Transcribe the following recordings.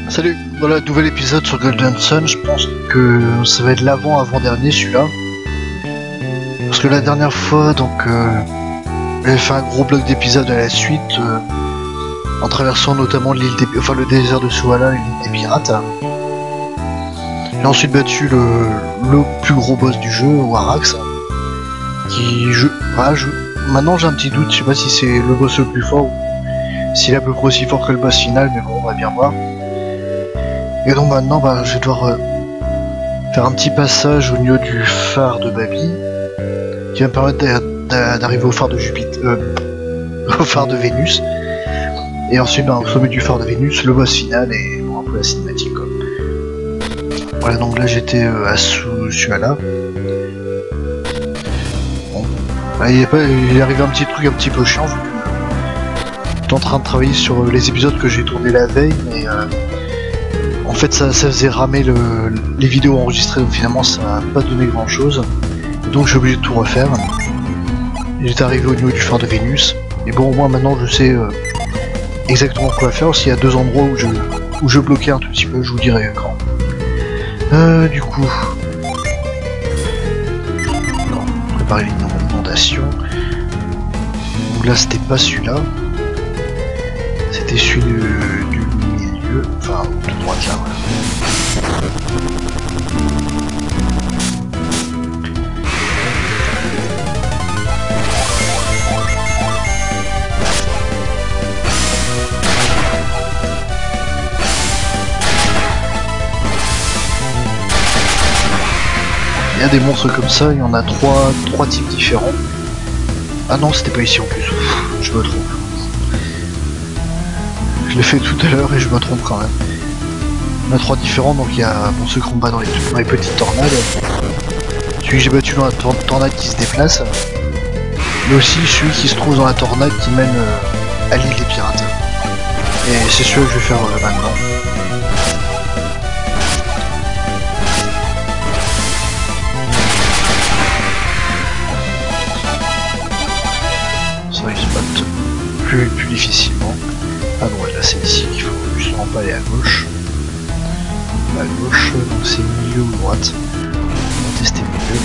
Salut, voilà, nouvel épisode sur Golden Sun. Je pense que ça va être l'avant-avant-dernier celui-là. Parce que la dernière fois, donc, j'avais fait un gros bloc d'épisodes à la suite, en traversant notamment l'île des... enfin, le désert de Suala, l'île des pirates. J'ai ensuite battu le plus gros boss du jeu, Warax, qui... Maintenant j'ai un petit doute, je sais pas si c'est le boss le plus fort ou s'il est à peu près aussi fort que le boss final, mais bon, on va bien voir. Et donc maintenant, je vais devoir faire un petit passage au niveau du phare de Babi, qui va me permettre d'arriver au phare de Jupiter, au phare de Vénus. Et ensuite, au sommet du phare de Vénus, le boss final et bon, un peu la cinématique, quoi. Voilà, donc là j'étais à Suala. Bon. Il est arrivé un petit truc un petit peu chiant, vu que j'étais en train de travailler sur les épisodes que j'ai tournés la veille, mais en fait ça faisait ramer les vidéos enregistrées, donc finalement ça n'a pas donné grand chose. Donc j'ai obligé de tout refaire. J'étais arrivé au niveau du phare de Vénus. Et bon, au moins maintenant je sais exactement quoi faire. S'il y a deux endroits où je bloquais un tout petit peu, je vous dirai quand. Du coup... Non, préparer l'inondation. Donc là c'était pas celui-là. C'était celui du milieu. Enfin, de droite là, voilà. Il y a des monstres comme ça, il y en a trois types différents. Ah non, c'était pas ici en plus, je me trompe. Je l'ai fait tout à l'heure et je me trompe quand même. Il y en a trois différents, donc il y a ceux qui combattent dans les petites tornades. Celui que j'ai battu dans la tornade qui se déplace. Mais aussi celui qui se trouve dans la tornade qui mène à l'île des pirates. Et c'est celui que je vais faire maintenant. Ça il se battent plus difficilement. Ah non, là c'est ici qu'il faut justement pas aller à gauche. À gauche, donc c'est milieu ou droite. On va tester milieu.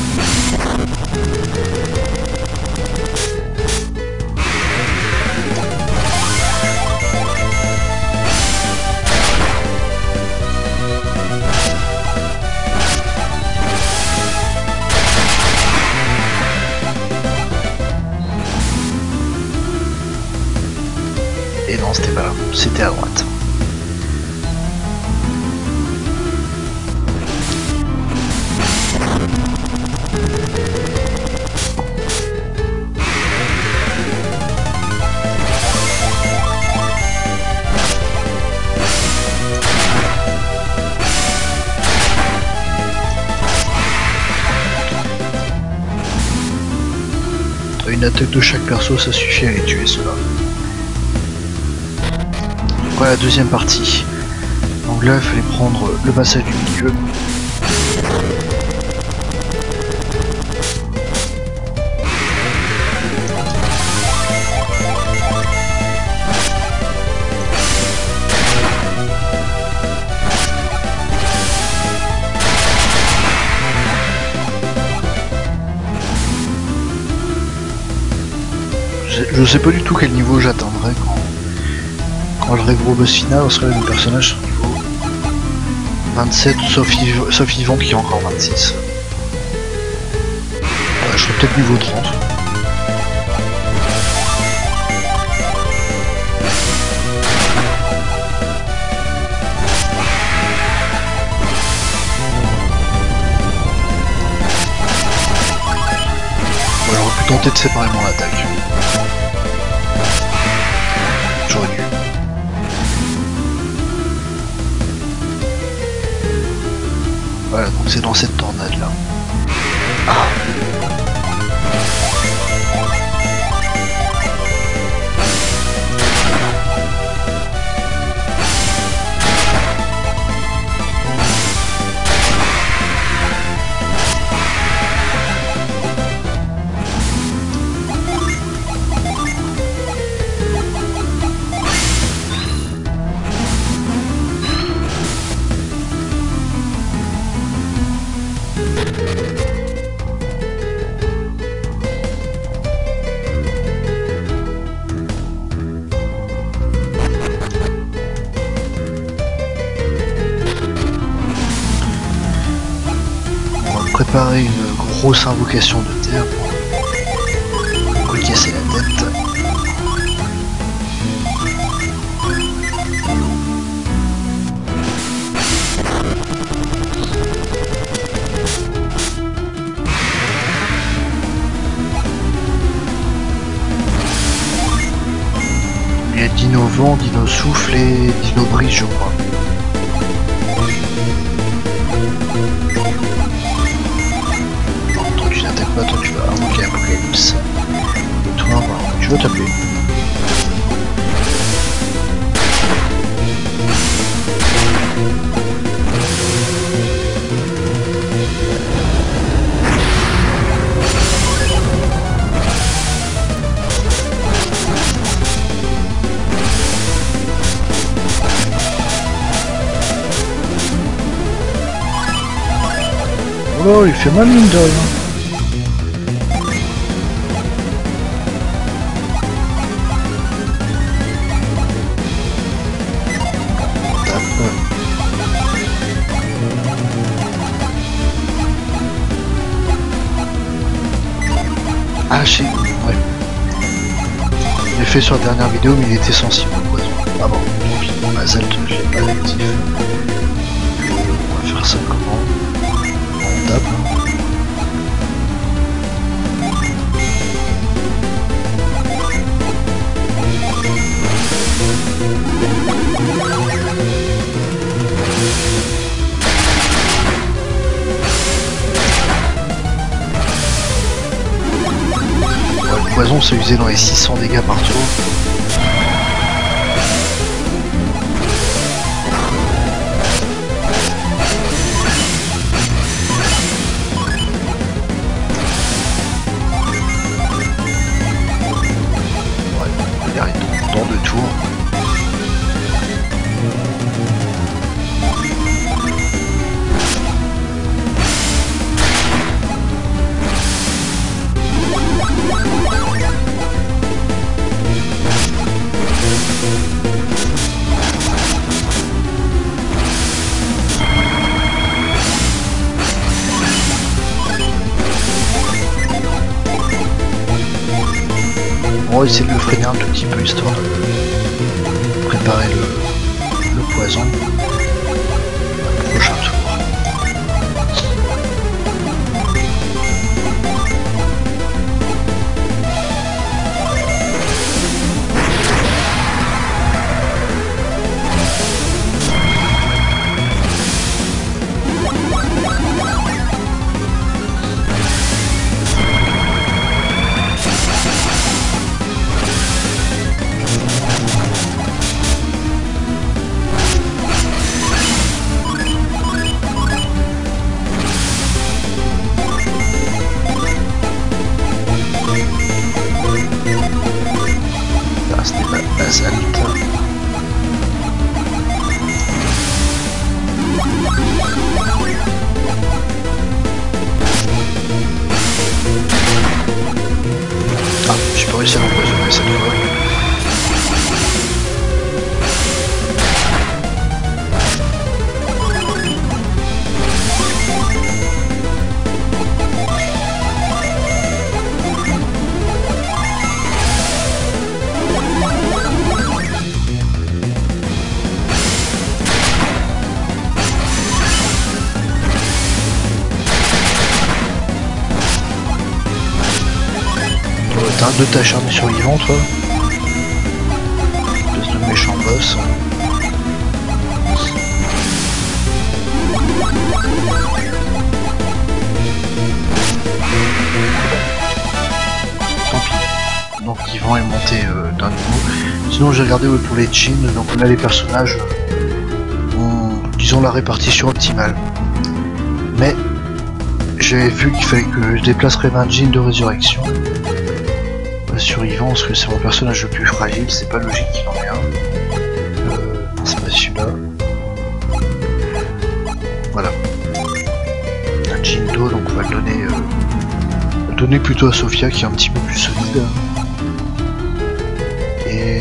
Et non, c'était pas là, c'était à droite. Une attaque de chaque perso, ça suffit à les tuer ceux-là. Voilà la deuxième partie. Donc là il fallait prendre le passage du milieu. Je sais pas du tout quel niveau j'atteindrai quand je règle au boss final, parce que là le personnage sur niveau 27, sauf Yvon qui est encore 26. Ouais, je serai peut-être niveau 30. Ouais, j'aurais pu tenter de séparer mon attaque. J'aurais dû. Voilà, donc c'est dans cette tornade là. Ah. préparer une grosse invocation de terre pour lui casser la tête. Il y a Dino Vent, Dino Souffle et Dino Brise, je crois. Non, toi tu n'attaques pas, toi tu vas invoquer Apocalypse. Et toi, bah, tu vas taper. Oh, il fait mal mine de rien. Ah, j'ai... Ouais. Je l'ai fait sur la dernière vidéo, mais il était sensible au poison. Ah bon, tant pis. Azalt, je l'ai pas actif. On va faire ça comment? On tape. Le poison c'est usé dans les 600 dégâts par tour. Ouais, il arrive dans 2 tours. On va essayer de le freiner un tout petit peu histoire de préparer le poison au prochain tour. Ah, j'ai pas réussi à l'empoisonner cette fois. T'as de t'acharner survivant toi. Espèce de méchant boss. Tant pis. Donc Yvan est monté d'un niveau. Sinon j'ai regardé pour les jeans, donc on a les personnages disons la répartition optimale. Mais j'avais vu qu'il fallait que je déplacerais ma jean de résurrection. Survivant parce que c'est mon personnage le plus fragile, c'est pas logique qu'il en ait un. Non, c'est pas celui-là. Voilà. Un Jindo, donc on va le donner plutôt à Sophia qui est un petit peu plus solide. Et...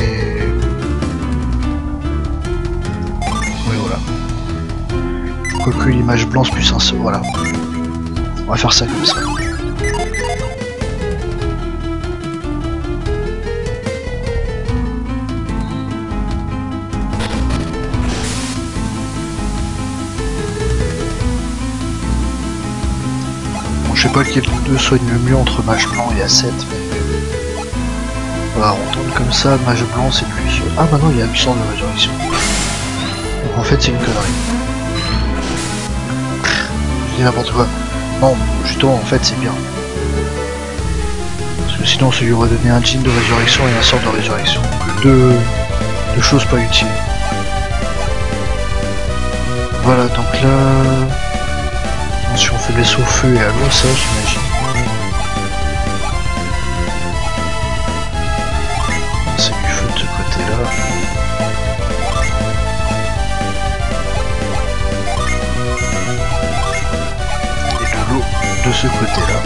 oui voilà. Quoique l'image blanche plus un seul, voilà. On va faire ça comme ça. Bon, je sais pas lequel des deux soigne le mieux entre mage blanc et A7, mais... Voilà, on tourne comme ça, mage blanc c'est lui. Ah bah non, il y a le sang de résurrection. Donc en fait c'est une connerie. Je dis n'importe quoi. Non, justement en fait c'est bien. Parce que sinon ça lui aurait donné un jean de résurrection et un sort de résurrection. Donc deux choses pas utiles. Voilà, donc là... Attention, faiblesse au feu et à l'eau, ça j'imagine. C'est du feu de ce côté-là. Et de l'eau de ce côté-là.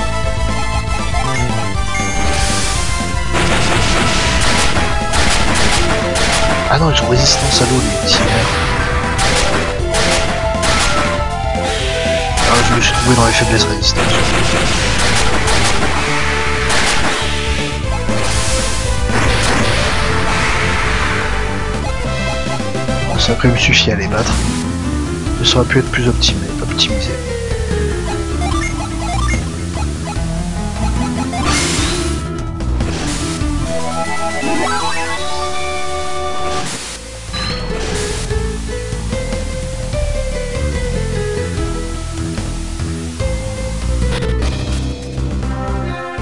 Ah non, ils ont résistance à l'eau les petits verts. Ah, je me suis trouvé dans les faiblesses résistance. Bon, ça a quand même suffi à les battre. Mais ça aurait pu être plus optimisé.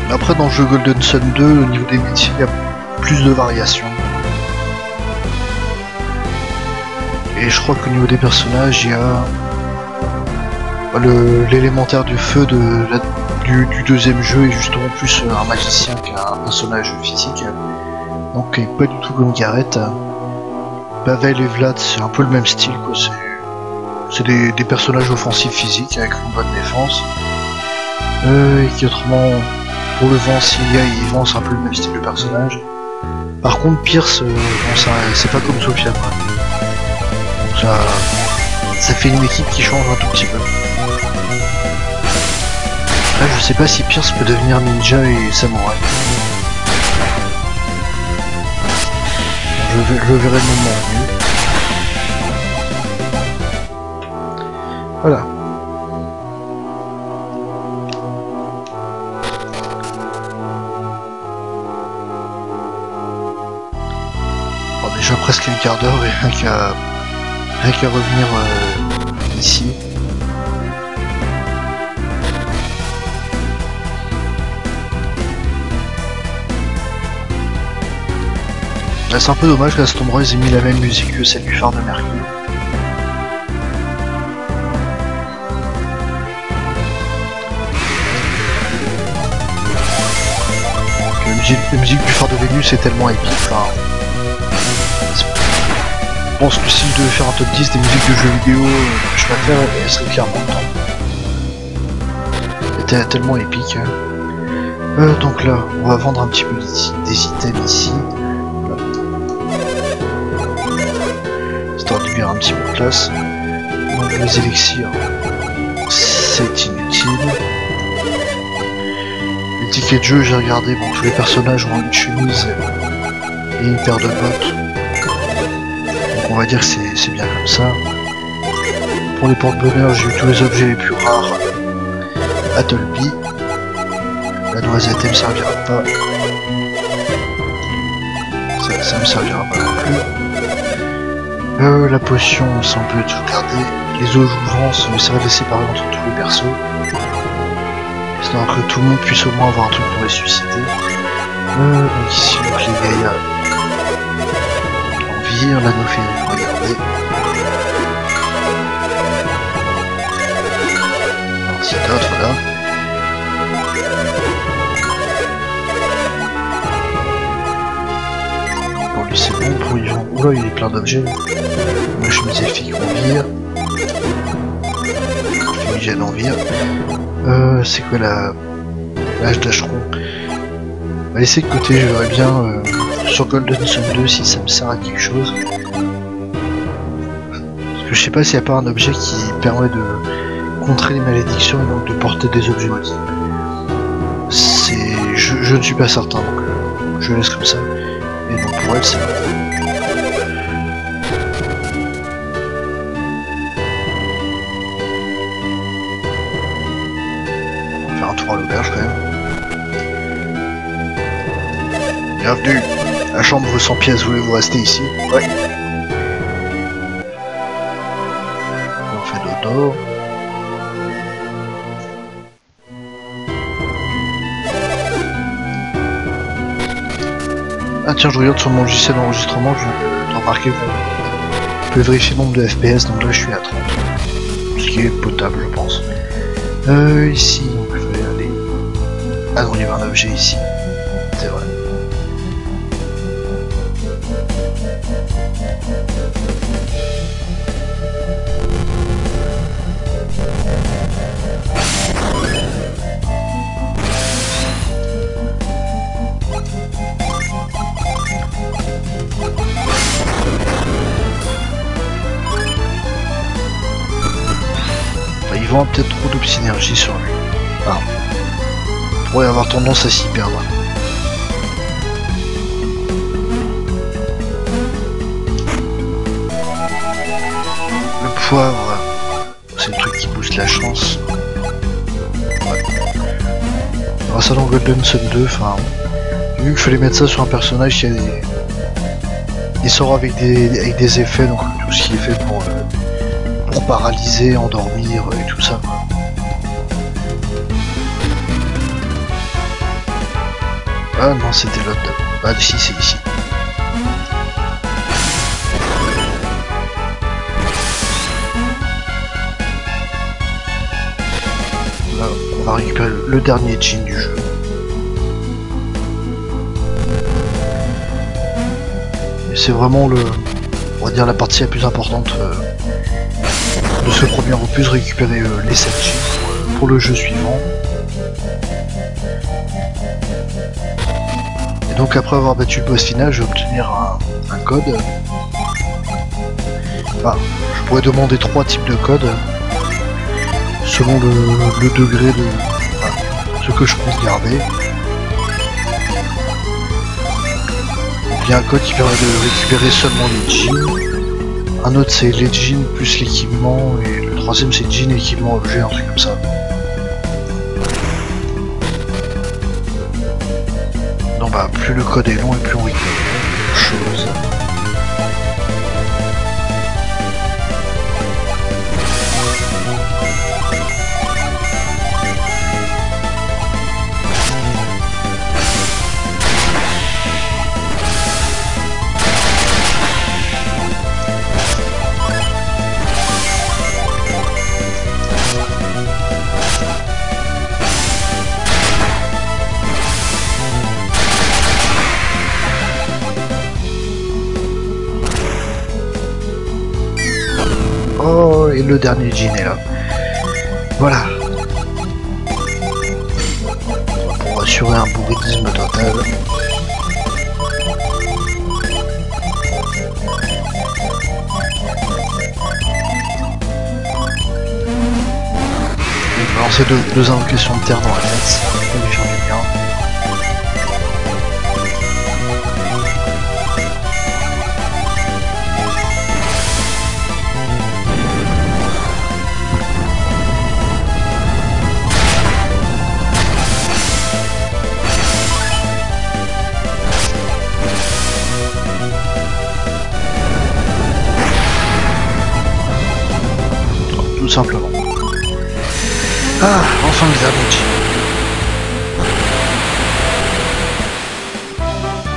Après dans le jeu Golden Sun 2, au niveau des métiers, il y a plus de variations. Et je crois qu'au niveau des personnages, il y a l'élémentaire du feu du deuxième jeu est justement plus un magicien qu'un personnage physique. Donc pas du tout comme Gareth. Pavel et Vlad, c'est un peu le même style, quoi. C'est des personnages offensifs physiques avec une bonne défense. Et qui autrement... Pour le vent, s'il y a, il vend, c'est un peu le même style de personnage. Par contre, Pierce, bon, c'est pas comme Sophia, quoi. Ça fait une équipe qui change un tout petit peu. Là, je sais pas si Pierce peut devenir ninja et samouraï. Je le verrai le moment venu. Voilà. Déjà presque un quart d'heure et rien qu'à revenir ici. Là c'est un peu dommage que Stormrise ait mis la même musique que celle du phare de Mercure. La musique du phare de Vénus est tellement épique. Enfin, je pense que si je devais faire un top 10 des musiques de jeux vidéo que je préfère, elle serait clairement le temps. Elle était tellement épique. Donc là, on va vendre un petit peu des items ici. Histoire de bien un petit peu de place. Donc les élixirs, c'est inutile. Les tickets de jeu, j'ai regardé, bon, tous les personnages ont une chemise et une paire de bottes. On va dire que c'est bien comme ça. Pour les porte-bonheur, j'ai eu tous les objets les plus rares à Tolby. La noisette, elle me servira pas. Ça me servira pas non plus. La potion, ça on peut tout garder. Les eaux jouvances, ça va laisser parler entre tous les persos. Histoire que tout le monde puisse au moins avoir un truc pour ressusciter. Donc ici, donc les gaillards. L'anneau féerique, regardez. Antidote, voilà. Pour lui c'est bon, pour lui vendre. Oula, il est plein d'objets. Moi je me disais fille qu'on vire. Fumigène en vire. C'est quoi l'âge d'Acheron? On va laisser de côté, je verrai bien sur Golden Sun 2 si ça me sert à quelque chose. Parce que je sais pas s'il n'y a pas un objet qui permet de contrer les malédictions et donc de porter des objets maudits. Je ne suis pas certain, donc je laisse comme ça. Et donc pour elle, c'est... On va faire un tour à l'auberge quand même. Bienvenue. La chambre vaut 100 pièces, voulez-vous rester ici? Ouais. On fait dodo. Ah tiens, je regarde sur mon logiciel d'enregistrement, je viens de remarquer qu'on peut vérifier le nombre de FPS, donc là je suis à 30. Ce qui est potable, je pense. Ici, donc je vais aller... Ah non, il y avait un objet ici. C'est vrai. Il vend peut-être trop de synergie sur lui. Ah. Il pourrait avoir tendance à s'y perdre. Le poivre, c'est le truc qui booste la chance. Ouais. On va ça dans Golden Sun 2, enfin... J'ai vu qu'il fallait mettre ça sur un personnage qui a des... Il sort avec des effets, donc tout ce qui est fait pour paralyser, endormir et tout ça. Ah non, c'était l'autre. Ah si, c'est ici. Là, on va récupérer le dernier jean du jeu. Et c'est vraiment on va dire la partie la plus importante de ce premier opus, récupérer les 7 jeans pour le jeu suivant. Et donc après avoir battu le boss final, je vais obtenir un code. Enfin, je pourrais demander 3 types de codes selon le degré de ce que je pense garder. Donc il y a un code qui permet de récupérer seulement les jeans. Un autre c'est les jeans plus l'équipement, et le troisième c'est jeans, équipement, objet, un truc comme ça. Donc bah plus le code est long et plus on récupère de choses. Oh, et le dernier jean est là. Voilà. Pour assurer un bourritisme total. Je vais balancer deux invocations de terre dans la tête, ça va lui faire du bien. Tout simplement. Ah, enfin le dernier jean.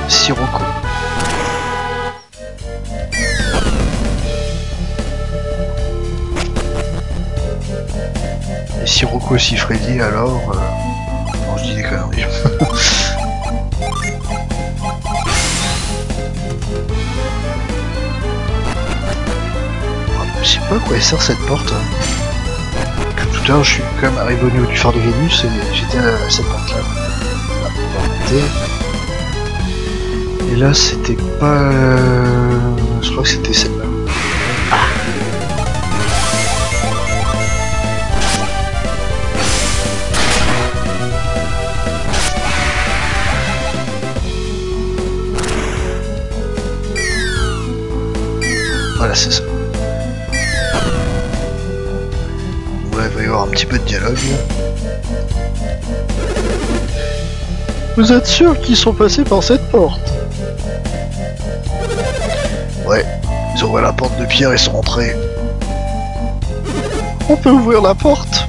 Sirocco. Et Sirocco aussi Freddy, alors... Non, je dis des conneries. Je sais pas à quoi elle sert cette porte. Tout à l'heure, je suis quand même arrivé au niveau du phare de Vénus et j'étais à cette porte là. Et là, c'était pas. Je crois que c'était celle-là. Ah. Voilà, c'est ça. Ouais, il va y avoir un petit peu de dialogue. Vous êtes sûr qu'ils sont passés par cette porte? Ouais, ils ont ouvert la porte de pierre et sont rentrés. On peut ouvrir la porte?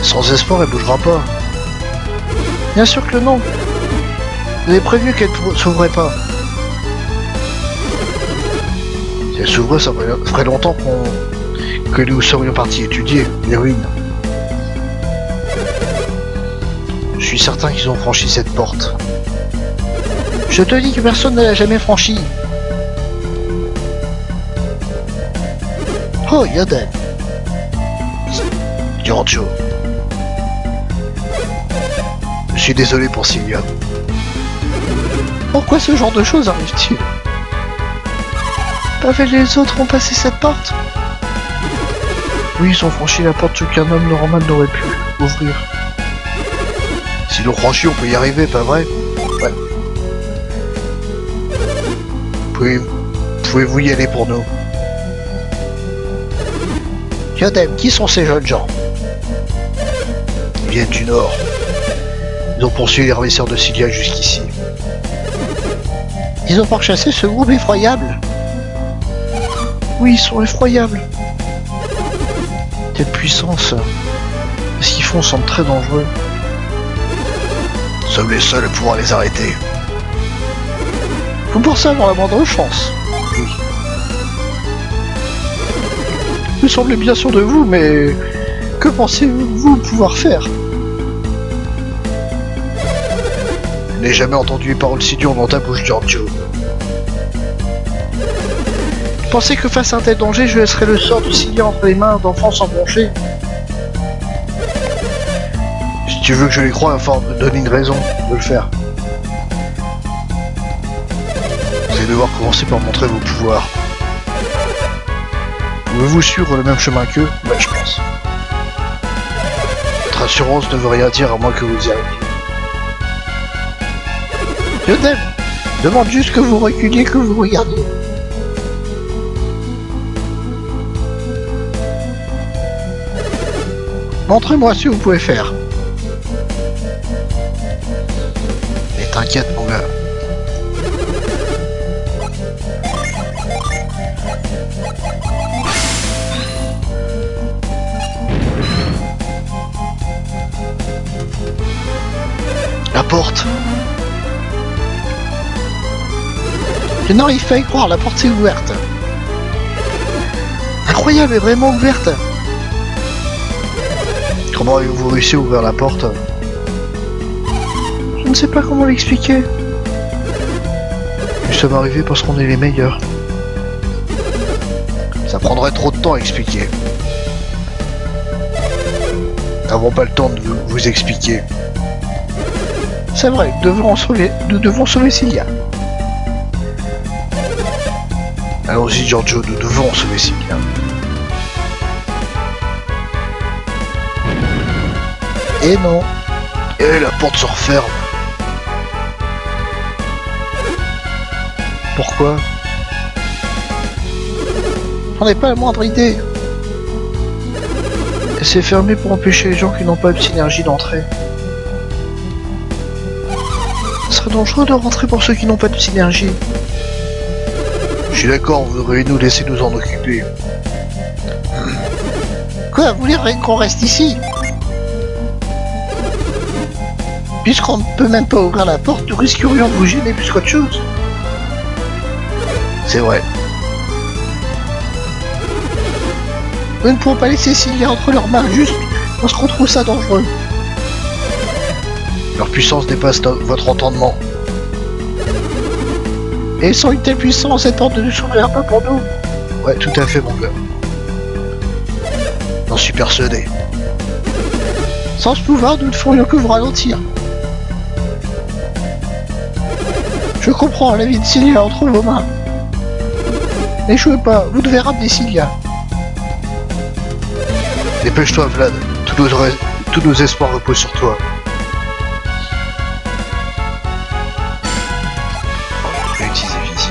Sans espoir, elle bougera pas. Bien sûr que non. Vous avez prévu qu'elle ne s'ouvrait pas. Si elle s'ouvrait, ça ferait longtemps que nous serions partis étudier les ruines. Je suis certain qu'ils ont franchi cette porte. Je te dis que personne ne l'a jamais franchie. Oh, Yoden. Giorgio. Je suis désolé pour Sylvia. Pourquoi ce genre de choses arrive-t-il? Pavel et les autres ont passé cette porte? Oui, ils ont franchi la porte qu'un homme normal n'aurait pu ouvrir. Si l'on franchit, on peut y arriver, pas vrai? Ouais. Pouvez-vous y aller pour nous? Yodem, qui sont ces jeunes gens? Ils viennent du nord. Ils ont poursuivi les ravisseurs de Sylvia jusqu'ici. Ils ont pourchassé ce groupe effroyable? Oui, ils sont effroyables. Quelle puissance. Ce qu'ils font semble très dangereux. Nous sommes les seuls à pouvoir les arrêter. Vous pensez avoir la moindre chance? Oui. Vous semblez bien sûr de vous, mais que pensez-vous pouvoir faire? Je n'ai jamais entendu une parole si dure dans ta bouche, Giorgio. Vous pensez que face à un tel danger, je laisserai le sort de Sylvia entre les mains d'enfants sans broncher? Si tu veux que je les croie, il faut me donner une raison de le faire. Vous allez devoir commencer par montrer vos pouvoirs. Pouvez-vous suivre le même chemin qu'eux? Ouais, je pense. Votre assurance ne veut rien dire à moins que vous y arriviez. Yodem, demande juste que vous reculiez, que vous regardiez. Montrez-moi ce que vous pouvez faire. Mais t'inquiète, mon gars. La porte. Je n'arrive pas à y croire, la porte est ouverte. Incroyable, elle est vraiment ouverte. Comment avez-vous réussi à ouvrir la porte? Je ne sais pas comment l'expliquer. Nous sommes arrivés parce qu'on est les meilleurs. Ça prendrait trop de temps à expliquer. Nous n'avons pas le temps de vous expliquer. C'est vrai, nous devons sauver Sylvia. Allons-y, Giorgio, nous devons sauver Sylvia. Et non. Et la porte se referme. Pourquoi? J'en ai pas la moindre idée. Elle s'est fermée pour empêcher les gens qui n'ont pas de synergie d'entrer. Ce serait dangereux de rentrer pour ceux qui n'ont pas de synergie. Je suis d'accord, vous devriez nous laisser nous en occuper. Quoi, vous voulez qu'on reste ici? Puisqu'on ne peut même pas ouvrir la porte, nous risquerions de vous gêner plus qu'autre chose. C'est vrai. Nous ne pouvons pas laisser Sylvia entre leurs mains juste parce qu'on trouve ça dangereux. Leur puissance dépasse votre entendement. Et sans une telle puissance, cette porte ne s'ouvrira pas pour nous. Ouais, tout à fait, mon gars. J'en suis persuadé. Sans ce pouvoir, nous ne ferions que vous ralentir. Je comprends, la vie de Sylvia entre vos mains. N'échouez pas, vous devez ramener Sylvia. Dépêche-toi, Vlad. Tous nos espoirs reposent sur toi.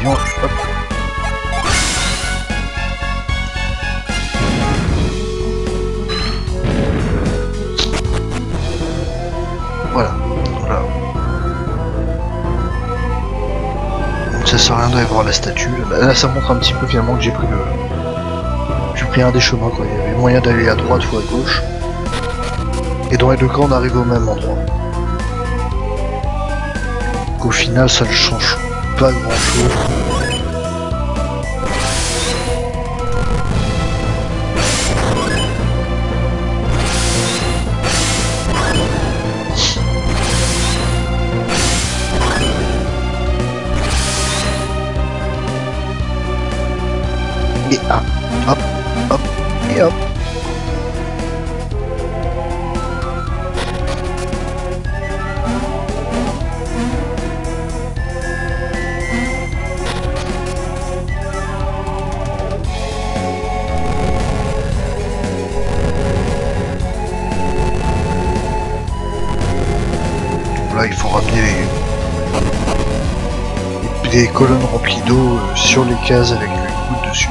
voyons. Hop. Voilà. Voilà. Donc ça sert à rien d'aller voir la statue. Là ça montre un petit peu finalement que j'ai pris un des chemins quoi. Il y avait moyen d'aller à droite ou à gauche. Et dans les deux cas on arrive au même endroit. Donc, au final ça ne change pas grand chose. Et hop, hop, et hop. Là, il faut ramener des colonnes remplies d'eau sur les cases avec une goutte dessus.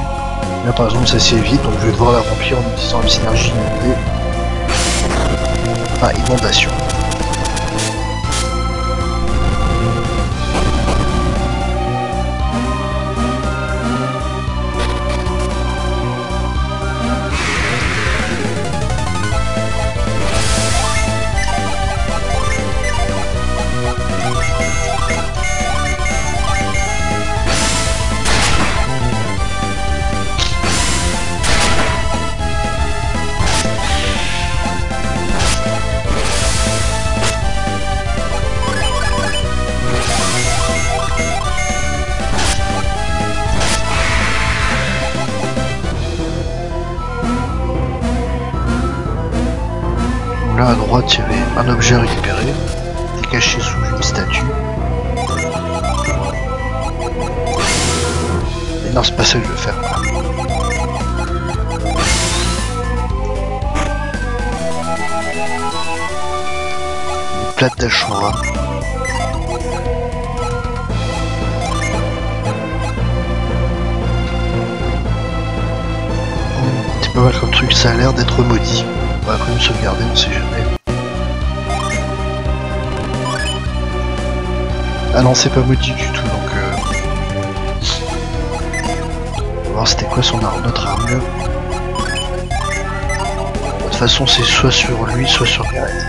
Là par exemple ça s'évite, donc je vais devoir la remplir en utilisant une synergie inondée. Enfin inondation. Là à droite il y avait un objet récupéré, qui est caché sous une statue. Mais non c'est pas ça que je veux faire. Une plate d'Ashura. C'est pas mal comme truc, ça a l'air d'être maudit. On va quand même sauvegarder, on sait jamais. Ah non, c'est pas maudit du tout, donc on va voir c'était quoi notre armure. De toute façon, c'est soit sur lui, soit sur Gareth.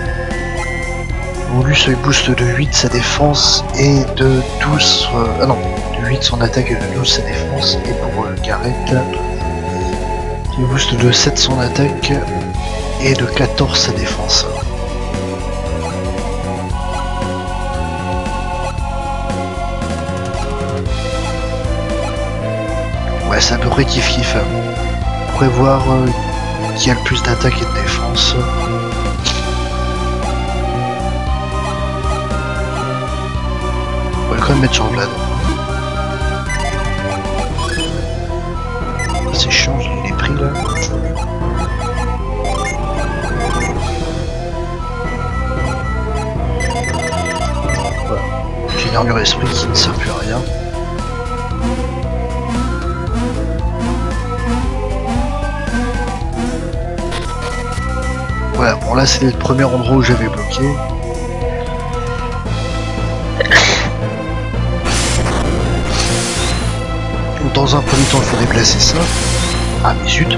Bon, lui, ça lui booste de 8 sa défense et de 12... ah non, de 8 son attaque et de 12 sa défense. Et pour Gareth, il booste de 7 son attaque et de 14 sa défense. Ouais, c'est à peu près kiff-kiff. On pourrait voir qui a le plus d'attaque et de défense. On va quand même mettre sur Vlad. C'est chiant, je l'ai pris là. Voilà. J'ai une armure esprit qui ne sert plus à rien. Voilà, bon là c'est le premier endroit où j'avais bloqué. Dans un premier temps il faut déplacer ça. Ah mais zut.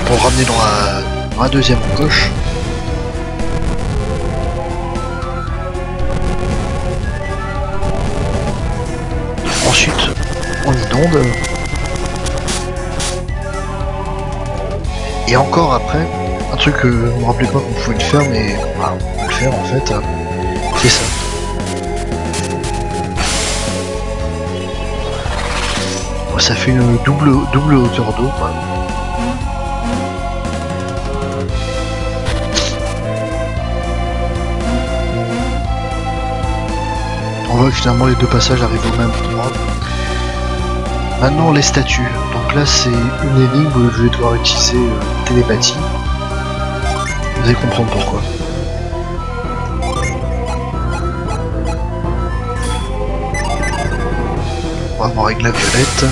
Pour ramener dans la deuxième encoche. Ensuite on inonde. Et encore après, un truc que je me rappelais pas qu'on pouvait le faire, mais voilà, on peut le faire en fait, c'est ça. Bon, ça fait une double hauteur d'eau. Voilà. On voit que finalement les deux passages arrivent au même endroit. Maintenant les statues. Donc là c'est une énigme où je vais devoir utiliser télépathie. Vous allez comprendre pourquoi. va voir avec la violette.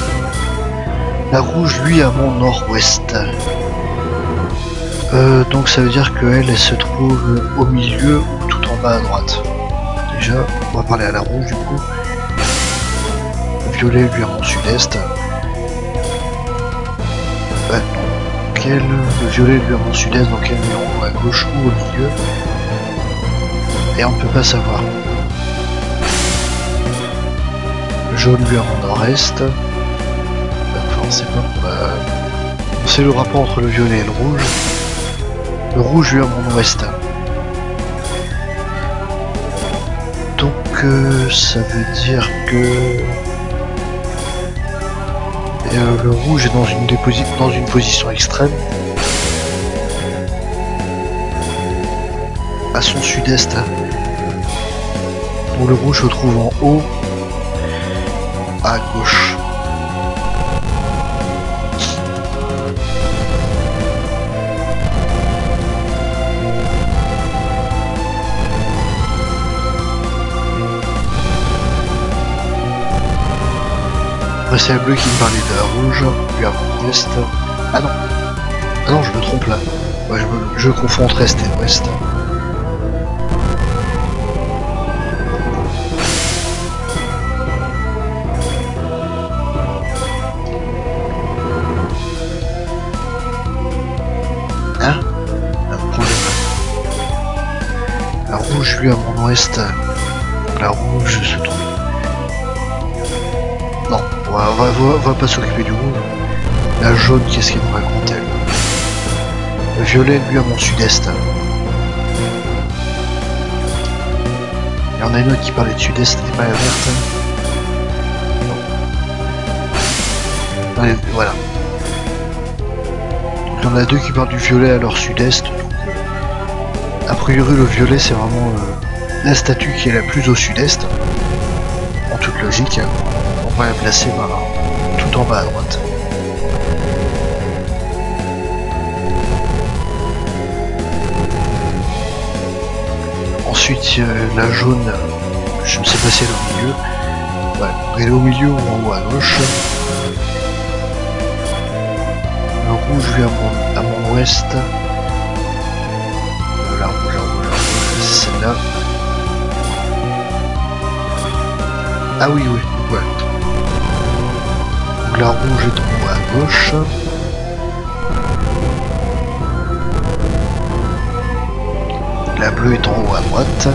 La rouge, lui, à mon nord-ouest. Donc ça veut dire qu'elle se trouve au milieu ou tout en bas à droite. Déjà, on va parler à la rouge du coup. Le violet, lui, à mon sud-est. Ouais, donc elle, le violet, lui, à mon sud-est, donc elle est en haut à gauche ou au milieu. Et on ne peut pas savoir. Le jaune, lui, à mon nord-est. Enfin, on sait pas pour la... On sait le rapport entre le violet et le rouge. Le rouge, lui, à mon ouest. Donc, ça veut dire que... le rouge est dans une position extrême. À son sud-est. Donc le rouge se trouve en haut. À gauche. Après c'est le bleu qui me parlait de la rouge, puis à mon ouest. Ah non. Ah non, je me trompe là. Ouais, je confonds entre est et ouest. Hein? Un problème. La rouge, lui, à mon ouest. La rouge se trouve. Non, on va pas s'occuper du rouge. La jaune, qu'est-ce qu'elle nous raconte elle? Le violet, lui, à mon sud-est. Il y en a une autre qui parlait de sud-est et pas la verte. Non. Allez, voilà. Donc, il y en a deux qui parlent du violet à leur sud-est. A priori, le violet, c'est vraiment la statue qui est la plus au sud-est. En toute logique. On va la placer tout en bas à droite. Ensuite, la jaune, je ne sais pas si elle est au milieu. Ouais, elle est au milieu ou en haut à gauche. Le rouge, lui, à mon ouest. La rouge, c'est celle-là. Ah oui, ouais. Donc la rouge est en haut à gauche. La bleue est en haut à droite.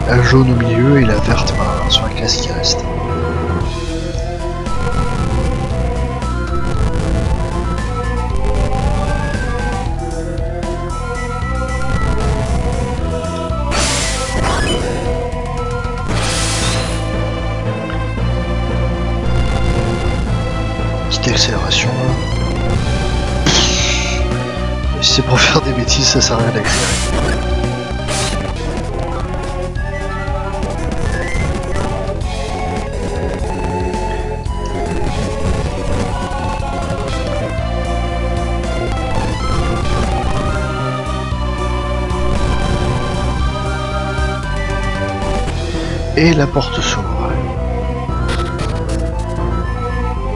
La jaune au milieu et la verte sur la case qui reste. Petite accélération là. Si c'est pour faire des bêtises, ça sert à rien d'accélérer. Et la porte s'ouvre.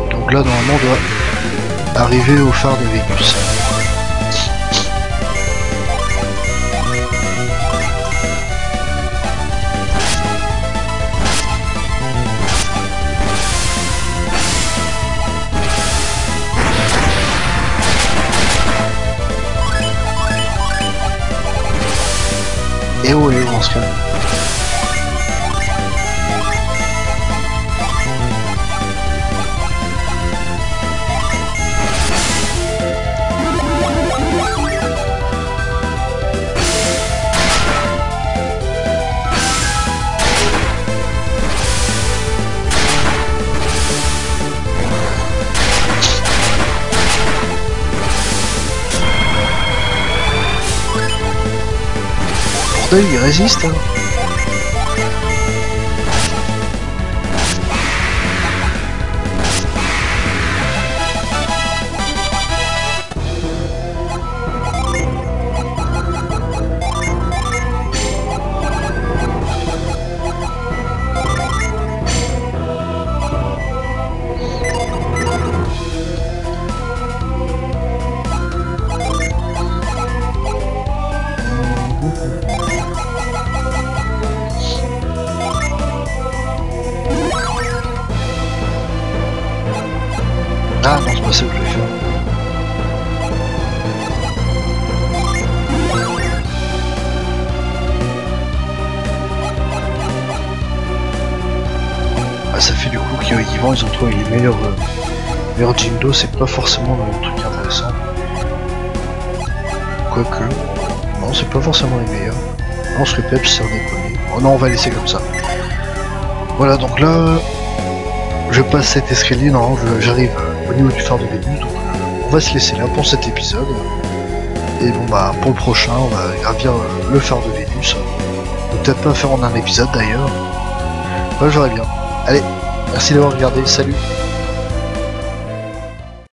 Donc là, normalement, on doit arriver au phare de Vénus. Et où est dans ce cas-là? Il résiste. Hein. Ah non, c'est pas ça que je vais faire. Ah, ça fait du coup qu'Yvan ils ont trouvé les meilleurs Jindo, c'est pas forcément le truc intéressant. Quoique, non, c'est pas forcément les meilleurs. Non, ce peps, c'est un déconné. Oh non, on va laisser comme ça. Voilà, donc là, je passe cet escalier, non, j'arrive au niveau du phare de Vénus, donc on va se laisser là pour cet épisode. Et bon bah pour le prochain, on va gravir le phare de Vénus. Peut-être pas faire en un épisode d'ailleurs. Ouais, j'aurais bien. Allez, merci d'avoir regardé, salut.